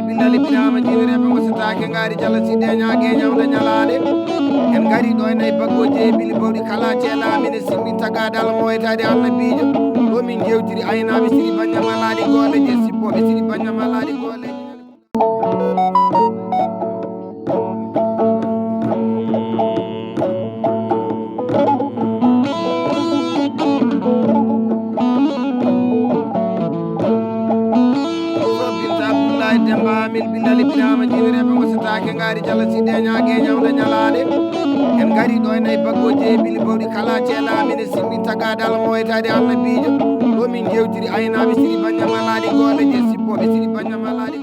billal ibnama diwre be wasatake ngari jalla sidde nyaage nyamde nyalaade en ngari do en ay baggoje bili bawdi kala cela min simmi tagadal moytade annabijo do min jewtiri aynabe siri banya maladi gole je sippo be siri banya maladi gole Demba mil billal ibnama diwre be wasatake ngari jalla sidde nyaage nyamde nyalaade en ngari do en ay baggoje bili bawdi kala cela min simmi tagadal moytade annabijo do min jewtiri aynabe siri banya maladi gole je sippo be siri banya maladi